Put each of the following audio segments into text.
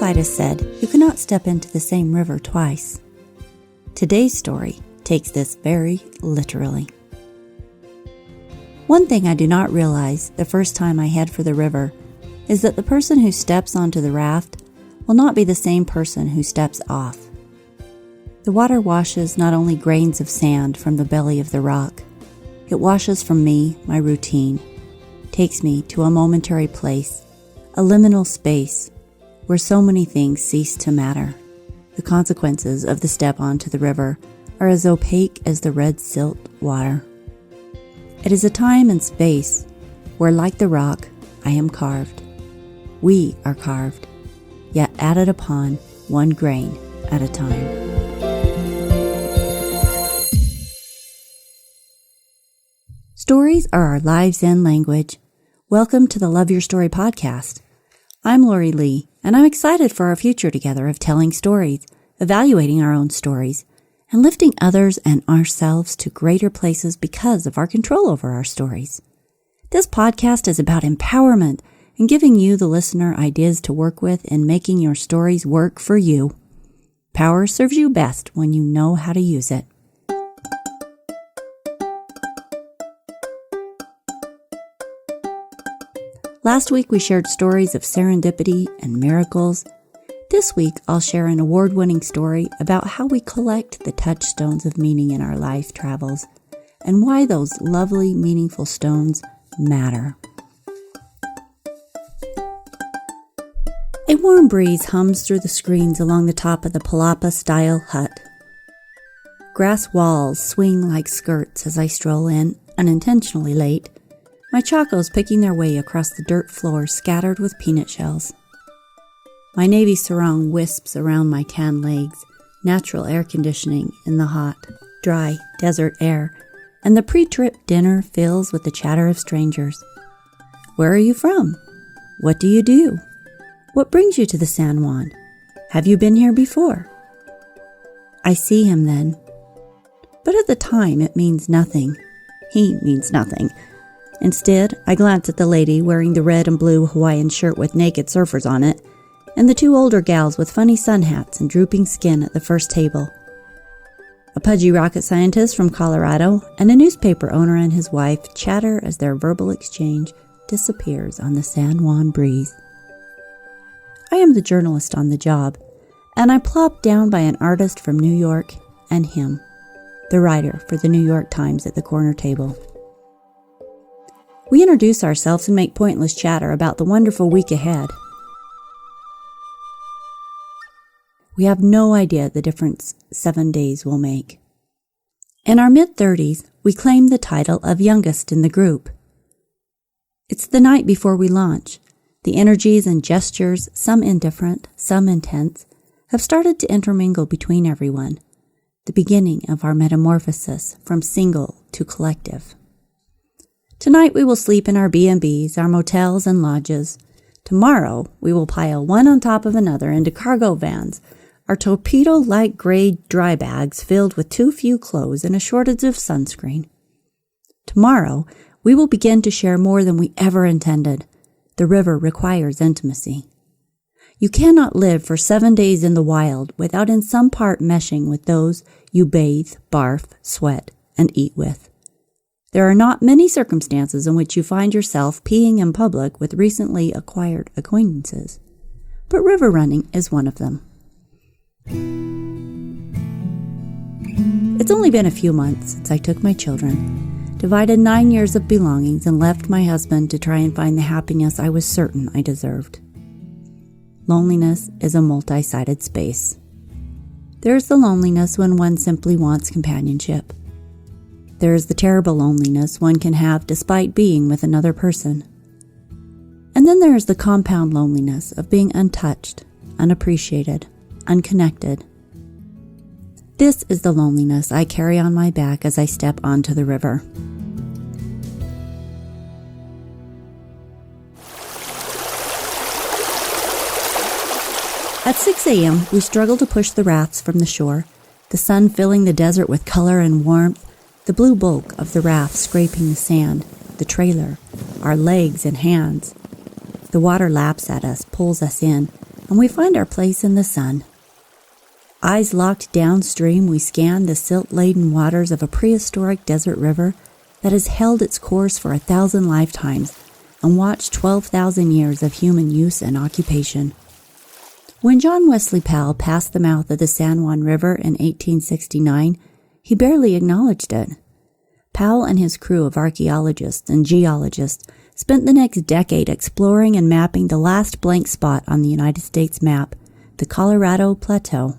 Heraclitus said, "You cannot step into the same river twice." Today's story takes this very literally. One thing I do not realize the first time I head for the river is that the person who steps onto the raft will not be the same person who steps off. The water washes not only grains of sand from the belly of the rock, it washes from me my routine, takes me to a momentary place, a liminal space where so many things cease to matter. The consequences of the step onto the river are as opaque as the red silt water. It is a time and space where, like the rock, I am carved. We are carved, yet added upon one grain at a time. Stories are our lives and language. Welcome to the Love Your Story podcast. I'm Lori Lee, and I'm excited for our future together of telling stories, evaluating our own stories, and lifting others and ourselves to greater places because of our control over our stories. This podcast is about empowerment and giving you, the listener, ideas to work with in making your stories work for you. Power serves you best when you know how to use it. Last week we shared stories of serendipity and miracles. This week I'll share an award-winning story about how we collect the touchstones of meaning in our life travels and why those lovely, meaningful stones matter. A warm breeze hums through the screens along the top of the palapa-style hut. Grass walls swing like skirts as I stroll in, unintentionally late, my chacos picking their way across the dirt floor scattered with peanut shells. My navy sarong wisps around my tan legs, natural air conditioning in the hot, dry desert air, and the pre-trip dinner fills with the chatter of strangers. Where are you from? What do you do? What brings you to the San Juan? Have you been here before? I see him then. But at the time it means nothing. He means nothing. Instead, I glance at the lady wearing the red and blue Hawaiian shirt with naked surfers on it, and the two older gals with funny sun hats and drooping skin at the first table. A pudgy rocket scientist from Colorado and a newspaper owner and his wife chatter as their verbal exchange disappears on the San Juan breeze. I am the journalist on the job, and I plop down by an artist from New York and him, the writer for the New York Times at the corner table. We introduce ourselves and make pointless chatter about the wonderful week ahead. We have no idea the difference 7 days will make. In our mid-30s, we claim the title of youngest in the group. It's the night before we launch. The energies and gestures, some indifferent, some intense, have started to intermingle between everyone. The beginning of our metamorphosis from single to collective. Tonight we will sleep in our B&Bs, our motels and lodges. Tomorrow we will pile one on top of another into cargo vans, our torpedo-like gray dry bags filled with too few clothes and a shortage of sunscreen. Tomorrow we will begin to share more than we ever intended. The river requires intimacy. You cannot live for 7 days in the wild without in some part meshing with those you bathe, barf, sweat, and eat with. There are not many circumstances in which you find yourself peeing in public with recently acquired acquaintances, but river running is one of them. It's only been a few months since I took my children, divided 9 years of belongings, and left my husband to try and find the happiness I was certain I deserved. Loneliness is a multi-sided space. There is the loneliness when one simply wants companionship. There is the terrible loneliness one can have despite being with another person. And then there is the compound loneliness of being untouched, unappreciated, unconnected. This is the loneliness I carry on my back as I step onto the river. At 6 a.m., we struggle to push the rafts from the shore, the sun filling the desert with color and warmth, the blue bulk of the raft scraping the sand, the trailer, our legs and hands. The water laps at us, pulls us in, and and we find our place in the sun. Eyes locked downstream, we scan the silt-laden waters of a prehistoric desert river that has held its course for 1,000 lifetimes and watched 12,000 years of human use and occupation. When John Wesley Powell passed the mouth of the San Juan River in 1869, he barely acknowledged it. Powell and his crew of archaeologists and geologists spent the next decade exploring and mapping the last blank spot on the United States map, the Colorado Plateau.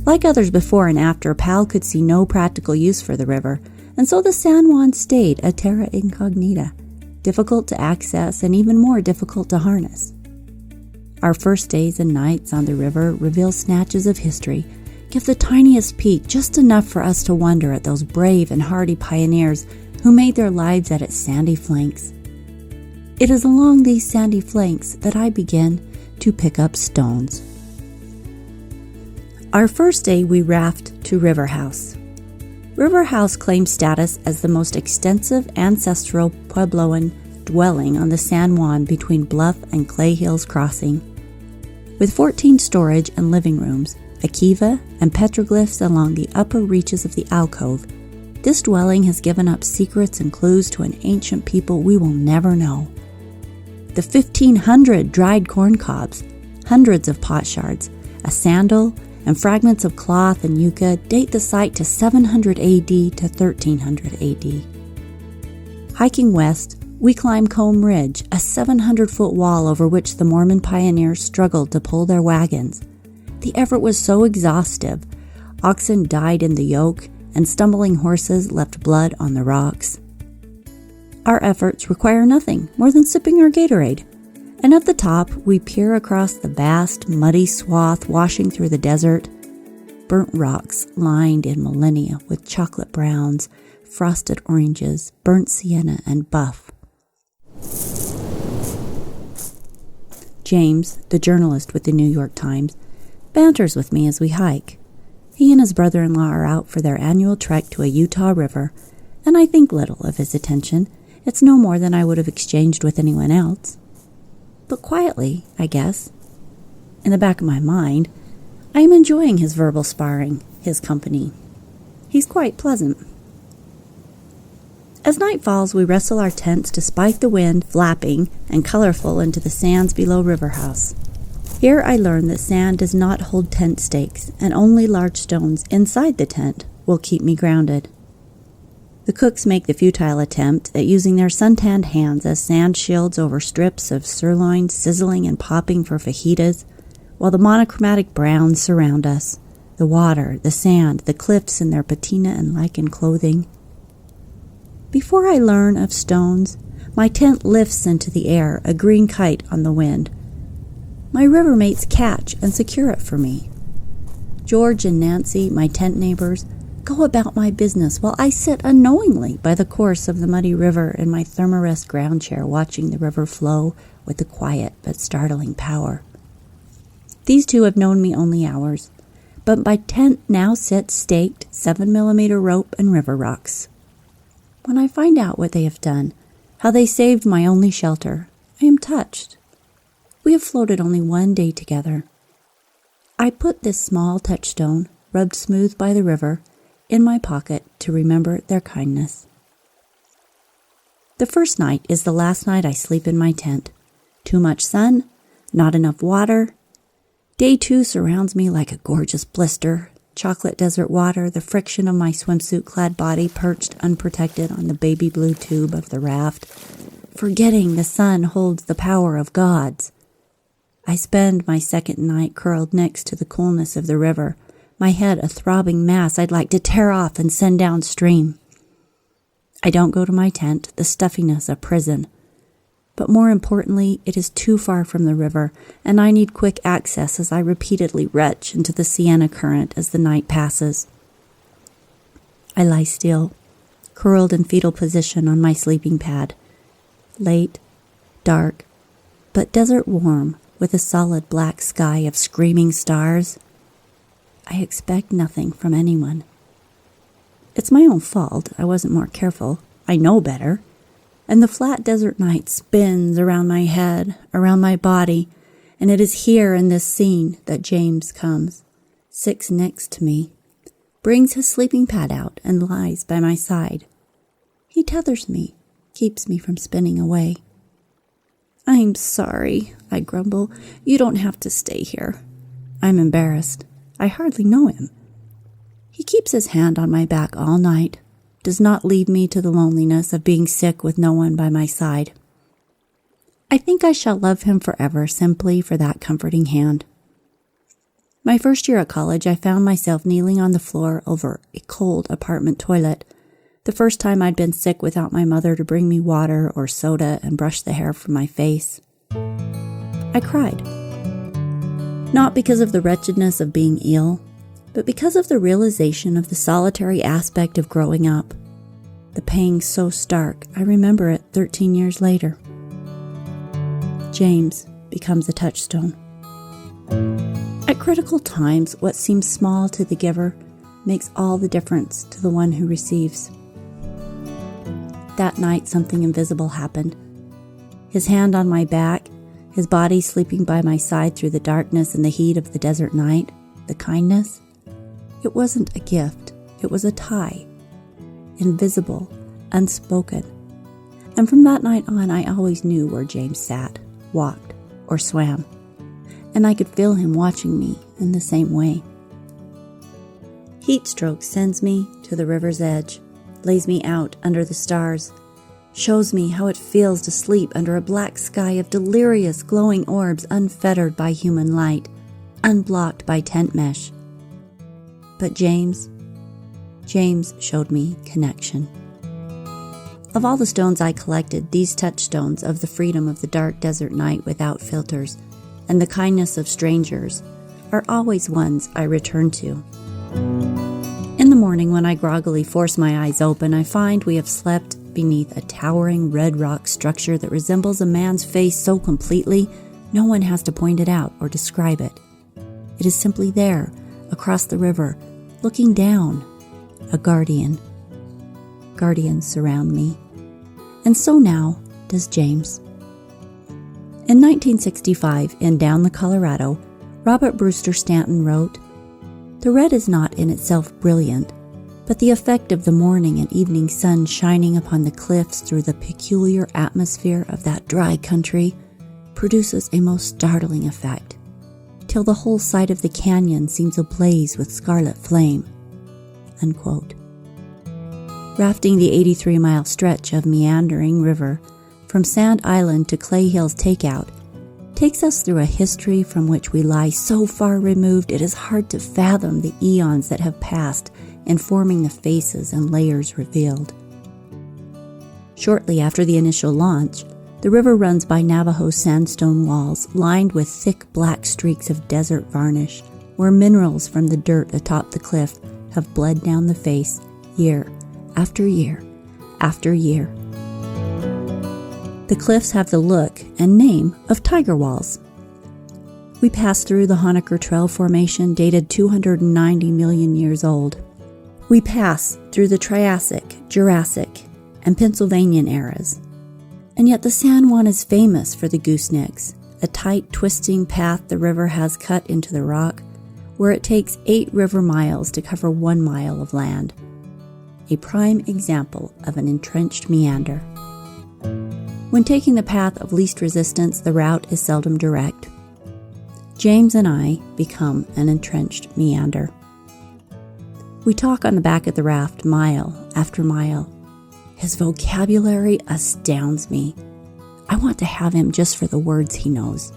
Like others before and after, Powell could see no practical use for the river, and so the San Juan stayed a terra incognita, difficult to access and even more difficult to harness. Our first days and nights on the river reveal snatches of history, give the tiniest peek, just enough for us to wonder at those brave and hardy pioneers who made their lives at its sandy flanks. It is along these sandy flanks that I begin to pick up stones. Our first day we raft to River House. River House claims status as the most extensive ancestral Puebloan dwelling on the San Juan between Bluff and Clay Hills Crossing. With 14 storage and living rooms, a kiva, and petroglyphs along the upper reaches of the alcove, this dwelling has given up secrets and clues to an ancient people we will never know. The 1,500 dried corn cobs, hundreds of pot shards, a sandal, and fragments of cloth and yucca date the site to 700 AD to 1300 AD. Hiking west, we climb Combe Ridge, a 700-foot wall over which the Mormon pioneers struggled to pull their wagons. The effort was so exhaustive, oxen died in the yoke, and stumbling horses left blood on the rocks. Our efforts require nothing more than sipping our Gatorade, and at the top we peer across the vast, muddy swath washing through the desert, burnt rocks lined in millennia with chocolate browns, frosted oranges, burnt sienna, and buff. James, the journalist with the New York Times, banters with me as we hike. He and his brother-in-law are out for their annual trek to a Utah river, and I think little of his attention. It's no more than I would have exchanged with anyone else. But quietly, I guess, in the back of my mind, I am enjoying his verbal sparring, his company. He's quite pleasant. As night falls, we wrestle our tents despite the wind flapping and colorful into the sands below River House. Here I learn that sand does not hold tent stakes, and only large stones inside the tent will keep me grounded. The cooks make the futile attempt at using their suntanned hands as sand shields over strips of sirloin sizzling and popping for fajitas, while the monochromatic browns surround us, the water, the sand, the cliffs in their patina and lichen clothing. Before I learn of stones, my tent lifts into the air, a green kite on the wind. My river mates catch and secure it for me. George and Nancy, my tent neighbors, go about my business while I sit unknowingly by the course of the muddy river in my Thermarest ground chair watching the river flow with a quiet but startling power. These two have known me only hours, but my tent now sits staked 7mm rope and river rocks. When I find out what they have done, how they saved my only shelter, I am touched. We have floated only one day together. I put this small touchstone, rubbed smooth by the river, in my pocket to remember their kindness. The first night is the last night I sleep in my tent. Too much sun, not enough water. Day 2 surrounds me like a gorgeous blister. Chocolate desert water, the friction of my swimsuit-clad body perched unprotected on the baby blue tube of the raft, forgetting the sun holds the power of gods. I spend my second night curled next to the coolness of the river, my head a throbbing mass I'd like to tear off and send downstream. I don't go to my tent, the stuffiness a prison. But more importantly, it is too far from the river, and I need quick access as I repeatedly retch into the sienna current as the night passes. I lie still, curled in fetal position on my sleeping pad. Late, dark, but desert warm, with a solid black sky of screaming stars. I expect nothing from anyone. It's my own fault I wasn't more careful. I know better. and the flat desert night spins around my head, around my body, and it is here in this scene that James comes, sits next to me, brings his sleeping pad out and lies by my side. He tethers me, keeps me from spinning away. "I'm sorry," I grumble. "You don't have to stay here." I'm embarrassed. I hardly know him. He keeps his hand on my back all night, does not leave me to the loneliness of being sick with no one by my side. I think I shall love him forever simply for that comforting hand. My first year at college, I found myself kneeling on the floor over a cold apartment toilet, the first time I'd been sick without my mother to bring me water or soda and brush the hair from my face. I cried. Not because of the wretchedness of being ill, but because of the realization of the solitary aspect of growing up. The pang so stark, I remember it 13 years later. James becomes a touchstone. At critical times, what seems small to the giver makes all the difference to the one who receives. That night, something invisible happened. His hand on my back, his body sleeping by my side through the darkness and the heat of the desert night, the kindness. It wasn't a gift, it was a tie. Invisible, unspoken. And from that night on, I always knew where James sat, walked, or swam. And I could feel him watching me in the same way. Heat stroke sends me to the river's edge, lays me out under the stars, shows me how it feels to sleep under a black sky of delirious glowing orbs unfettered by human light, unblocked by tent mesh. But James showed me connection. Of all the stones I collected, these touchstones of the freedom of the dark desert night without filters and the kindness of strangers are always ones I return to. In the morning, when I groggily force my eyes open, I find we have slept beneath a towering red rock structure that resembles a man's face so completely no one has to point it out or describe it. It is simply there, across the river, looking down, a guardian. Guardians surround me. And so now does James. In 1965, in Down the Colorado, Robert Brewster Stanton wrote, "The red is not in itself brilliant, but the effect of the morning and evening sun shining upon the cliffs through the peculiar atmosphere of that dry country produces a most startling effect, till the whole side of the canyon seems ablaze with scarlet flame." Unquote. Rafting the 83-mile stretch of meandering river from Sand Island to Clay Hill's Takeout takes us through a history from which we lie so far removed it is hard to fathom the eons that have passed in forming the faces and layers revealed. Shortly after the initial launch, the river runs by Navajo sandstone walls lined with thick black streaks of desert varnish, where minerals from the dirt atop the cliff have bled down the face year after year after year. The cliffs have the look and name of tiger walls. We pass through the Honaker Trail Formation dated 290 million years old. We pass through the Triassic, Jurassic, and Pennsylvanian eras. And yet the San Juan is famous for the goosenecks, a tight, twisting path the river has cut into the rock, where it takes 8 river miles to cover 1 mile of land. A prime example of an entrenched meander. When taking the path of least resistance, the route is seldom direct. James and I become an entrenched meander. We talk on the back of the raft mile after mile. His vocabulary astounds me. I want to have him just for the words he knows.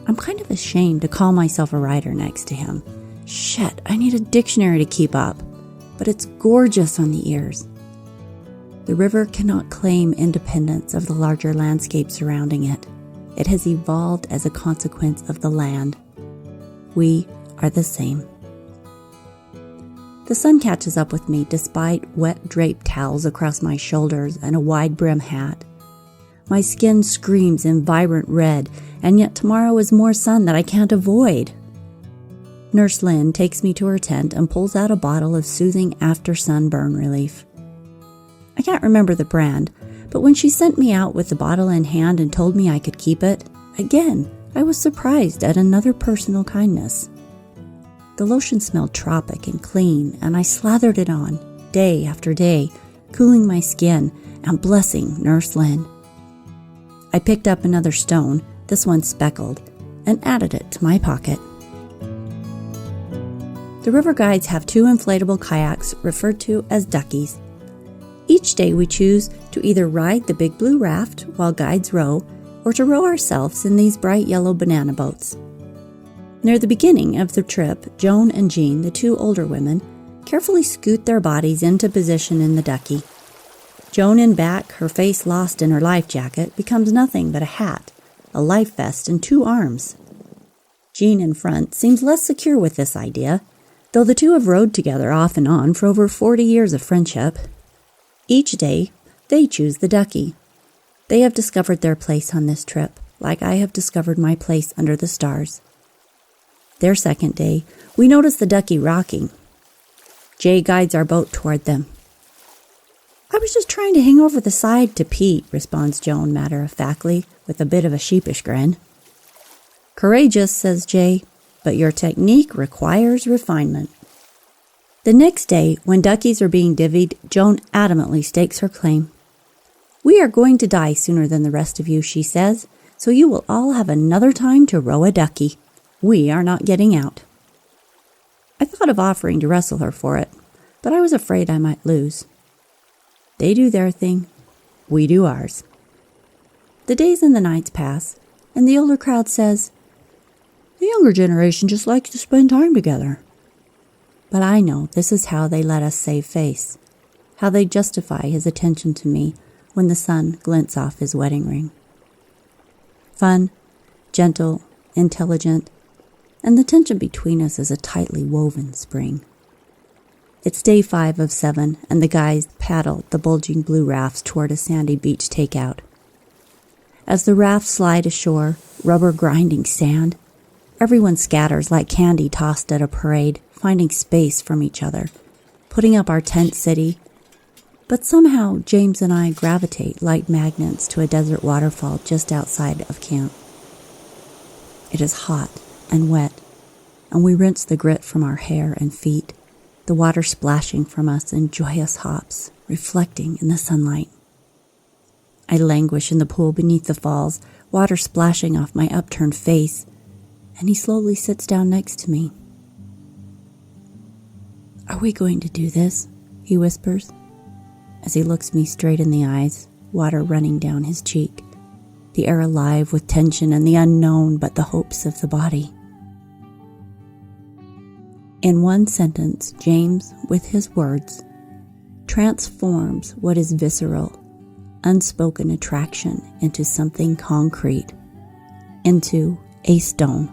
I'm kind of ashamed to call myself a writer next to him. Shit, I need a dictionary to keep up. But it's gorgeous on the ears. The river cannot claim independence of the larger landscape surrounding it. It has evolved as a consequence of the land. We are the same. The sun catches up with me despite wet draped towels across my shoulders and a wide brim hat. My skin screams in vibrant red, and yet tomorrow is more sun that I can't avoid. Nurse Lynn takes me to her tent and pulls out a bottle of soothing after sunburn relief. I can't remember the brand, But when she sent me out with the bottle in hand and told me I could keep it, again, I was surprised at another personal kindness. The lotion smelled tropic and clean, and I slathered it on, day after day, cooling my skin and blessing Nurse Lynn. I picked up another stone, this one speckled, and added it to my pocket. The river guides have 2 inflatable kayaks referred to as duckies. Each day we choose to either ride the big blue raft while guides row, or to row ourselves in these bright yellow banana boats. Near the beginning of the trip, Joan and Jean, the 2 older women, carefully scoot their bodies into position in the ducky. Joan in back, her face lost in her life jacket, becomes nothing but a hat, a life vest, and 2 arms. Jean in front seems less secure with this idea, though the 2 have rowed together off and on for over 40 years of friendship. Each day, they choose the ducky. They have discovered their place on this trip, like I have discovered my place under the stars. Their second day, we notice the ducky rocking. Jay guides our boat toward them. "I was just trying to hang over the side to Pete," responds Joan matter-of-factly, with a bit of a sheepish grin. "Courageous," says Jay, "but your technique requires refinement." The next day, when duckies are being divvied, Joan adamantly stakes her claim. "We are going to die sooner than the rest of you," she says, "so you will all have another time to row a ducky. We are not getting out." I thought of offering to wrestle her for it, but I was afraid I might lose. They do their thing, we do ours. The days and the nights pass, and the older crowd says, "The younger generation just likes to spend time together." But I know this is how they let us save face, how they justify his attention to me when the sun glints off his wedding ring. Fun, gentle, intelligent, and the tension between us is a tightly woven spring. It's day 5 of 7, and the guys paddle the bulging blue rafts toward a sandy beach takeout. As the rafts slide ashore, rubber grinding sand, everyone scatters like candy tossed at a parade, finding space from each other, putting up our tent city. But somehow James and I gravitate like magnets to a desert waterfall just outside of camp. It is hot and wet, and we rinse the grit from our hair and feet, the water splashing from us in joyous hops, reflecting in the sunlight. I languish in the pool beneath the falls, water splashing off my upturned face, and he slowly sits down next to me. "Are we going to do this?" he whispers, as he looks me straight in the eyes, water running down his cheek, the air alive with tension and the unknown but the hopes of the body. In one sentence, James, with his words, transforms what is visceral, unspoken attraction into something concrete, into a stone.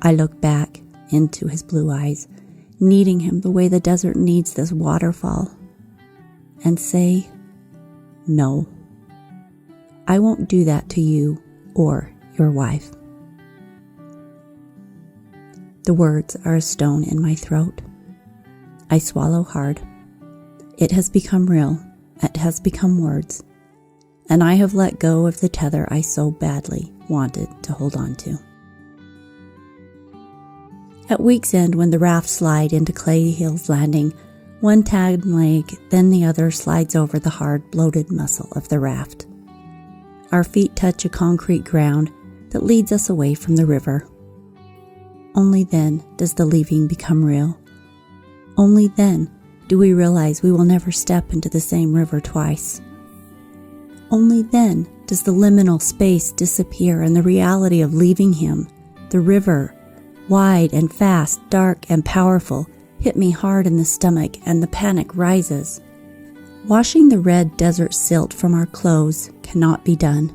I look back into his blue eyes, needing him the way the desert needs this waterfall, and say, "No, I won't do that to you or your wife." The words are a stone in my throat. I swallow hard. It has become real. It has become words. And I have let go of the tether I so badly wanted to hold on to. At week's end, when the rafts slide into Clay Hill's Landing, one tagged leg, then the other slides over the hard, bloated muscle of the raft. Our feet touch a concrete ground that leads us away from the river. Only then does the leaving become real. Only then do we realize we will never step into the same river twice. Only then does the liminal space disappear and the reality of leaving him, the river, wide and fast, dark and powerful, hit me hard in the stomach, and the panic rises. Washing the red desert silt from our clothes cannot be done.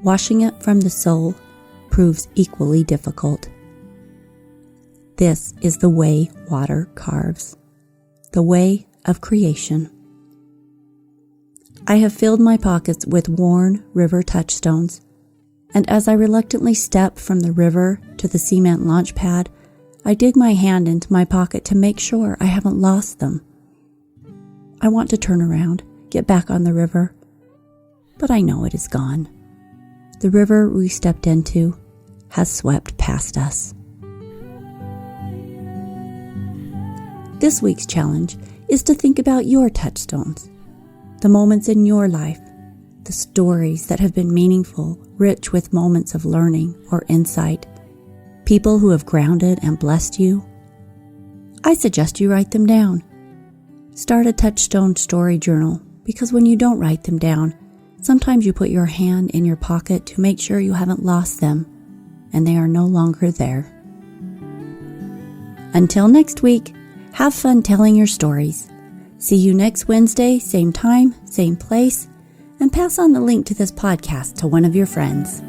Washing it from the soul proves equally difficult. This is the way water carves, the way of creation. I have filled my pockets with worn river touchstones, and as I reluctantly step from the river to the cement launch pad, I dig my hand into my pocket to make sure I haven't lost them. I want to turn around, get back on the river, but I know it is gone. The river we stepped into has swept past us. This week's challenge is to think about your touchstones, the moments in your life, the stories that have been meaningful, rich with moments of learning or insight, people who have grounded and blessed you. I suggest you write them down. Start a touchstone story journal, because when you don't write them down, sometimes you put your hand in your pocket to make sure you haven't lost them, and they are no longer there. Until next week, have fun telling your stories. See you next Wednesday, same time, same place, and pass on the link to this podcast to one of your friends.